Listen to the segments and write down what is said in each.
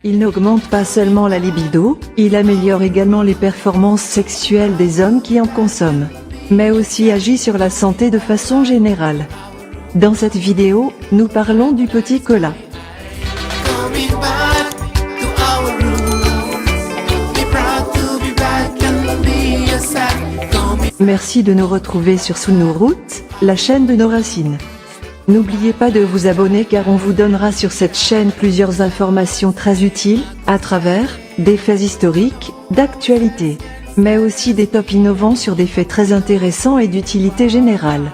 Il n'augmente pas seulement la libido, il améliore également les performances sexuelles des hommes qui en consomment, mais aussi agit sur la santé de façon générale. Dans cette vidéo, nous parlons du petit cola. Merci de nous retrouver sur Sous nos routes, la chaîne de nos racines. N'oubliez pas de vous abonner car on vous donnera sur cette chaîne plusieurs informations très utiles, à travers des faits historiques, d'actualité, mais aussi des tops innovants sur des faits très intéressants et d'utilité générale.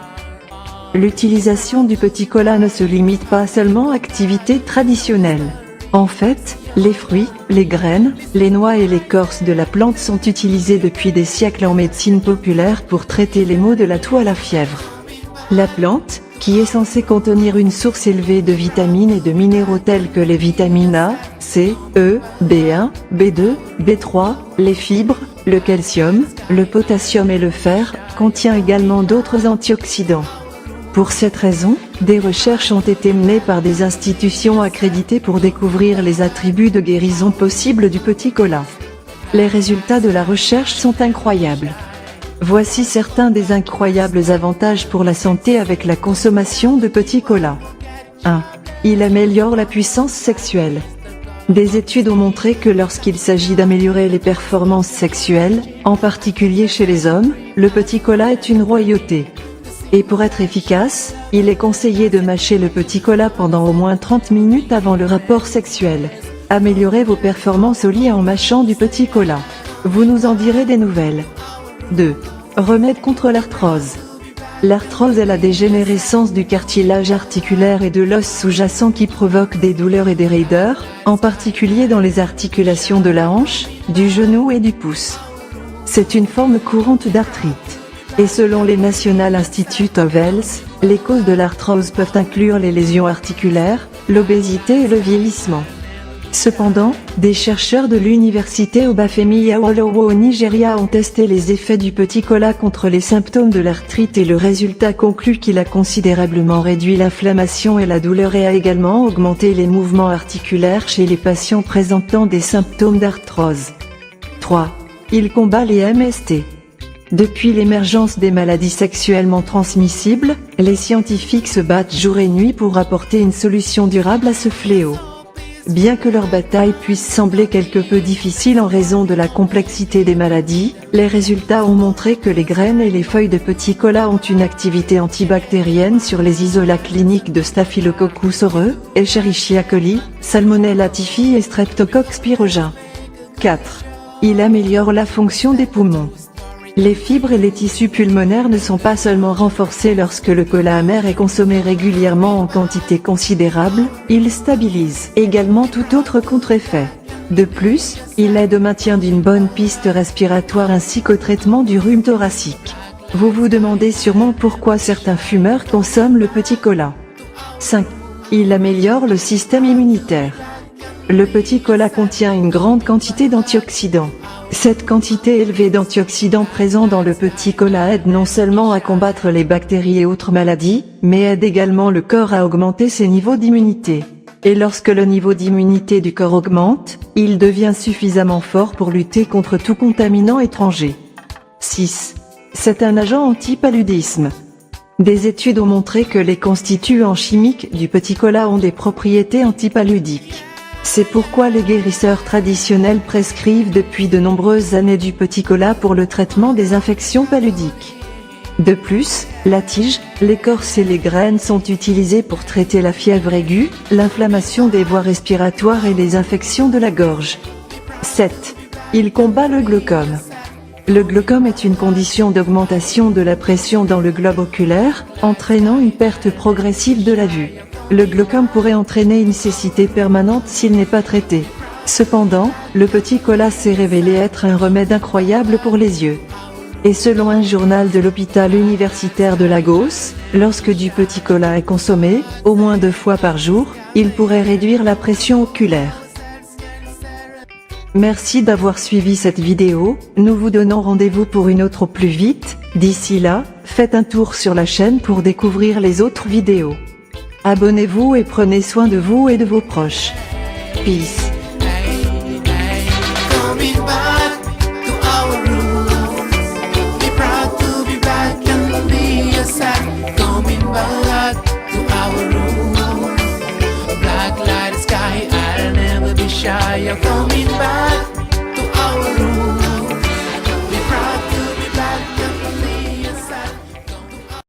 L'utilisation du petit cola ne se limite pas seulement à activités traditionnelles. En fait, les fruits, les graines, les noix et l'écorce de la plante sont utilisés depuis des siècles en médecine populaire pour traiter les maux de la toux à la fièvre. La plante, qui est censée contenir une source élevée de vitamines et de minéraux tels que les vitamines A, C, E, B1, B2, B3, les fibres, le calcium, le potassium et le fer, contient également d'autres antioxydants. Pour cette raison, des recherches ont été menées par des institutions accréditées pour découvrir les attributs de guérison possibles du petit cola. Les résultats de la recherche sont incroyables. Voici certains des incroyables avantages pour la santé avec la consommation de petit cola. 1. Il améliore la puissance sexuelle. Des études ont montré que lorsqu'il s'agit d'améliorer les performances sexuelles, en particulier chez les hommes, le petit cola est une royauté. Et pour être efficace, il est conseillé de mâcher le petit cola pendant au moins 30 minutes avant le rapport sexuel. Améliorez vos performances au lit en mâchant du petit cola. Vous nous en direz des nouvelles. 2. Remède contre l'arthrose. L'arthrose est la dégénérescence du cartilage articulaire et de l'os sous-jacent qui provoque des douleurs et des raideurs, en particulier dans les articulations de la hanche, du genou et du pouce. C'est une forme courante d'arthrite. Et selon les National Institute of Health, les causes de l'arthrose peuvent inclure les lésions articulaires, l'obésité et le vieillissement. Cependant, des chercheurs de l'université Obafemi Awolowo au Nigeria ont testé les effets du petit cola contre les symptômes de l'arthrite et le résultat conclut qu'il a considérablement réduit l'inflammation et la douleur et a également augmenté les mouvements articulaires chez les patients présentant des symptômes d'arthrose. 3. Il combat les MST. Depuis l'émergence des maladies sexuellement transmissibles, les scientifiques se battent jour et nuit pour apporter une solution durable à ce fléau. Bien que leur bataille puisse sembler quelque peu difficile en raison de la complexité des maladies, les résultats ont montré que les graines et les feuilles de petit cola ont une activité antibactérienne sur les isolats cliniques de Staphylococcus aureus, Escherichia coli, Salmonella typhi et Streptococcus pyogenes. 4. Il améliore la fonction des poumons. Les fibres et les tissus pulmonaires ne sont pas seulement renforcés lorsque le cola amer est consommé régulièrement en quantité considérable, il stabilise également tout autre contre-effet. De plus, il aide au maintien d'une bonne piste respiratoire ainsi qu'au traitement du rhume thoracique. Vous vous demandez sûrement pourquoi certains fumeurs consomment le petit cola. 5. Il améliore le système immunitaire. Le petit cola contient une grande quantité d'antioxydants. Cette quantité élevée d'antioxydants présents dans le petit cola aide non seulement à combattre les bactéries et autres maladies, mais aide également le corps à augmenter ses niveaux d'immunité. Et lorsque le niveau d'immunité du corps augmente, il devient suffisamment fort pour lutter contre tout contaminant étranger. 6. C'est un agent anti-paludisme. Des études ont montré que les constituants chimiques du petit cola ont des propriétés antipaludiques. C'est pourquoi les guérisseurs traditionnels prescrivent depuis de nombreuses années du petit cola pour le traitement des infections paludiques. De plus, la tige, l'écorce et les graines sont utilisées pour traiter la fièvre aiguë, l'inflammation des voies respiratoires et les infections de la gorge. 7. Il combat le glaucome. Le glaucome est une condition d'augmentation de la pression dans le globe oculaire, entraînant une perte progressive de la vue. Le glaucome pourrait entraîner une cécité permanente s'il n'est pas traité. Cependant, le petit cola s'est révélé être un remède incroyable pour les yeux. Et selon un journal de l'hôpital universitaire de Lagos, lorsque du petit cola est consommé, au moins 2 fois par jour, il pourrait réduire la pression oculaire. Merci d'avoir suivi cette vidéo, nous vous donnons rendez-vous pour une autre au plus vite. D'ici là, faites un tour sur la chaîne pour découvrir les autres vidéos. Abonnez-vous et prenez soin de vous et de vos proches. Peace. shy of coming back.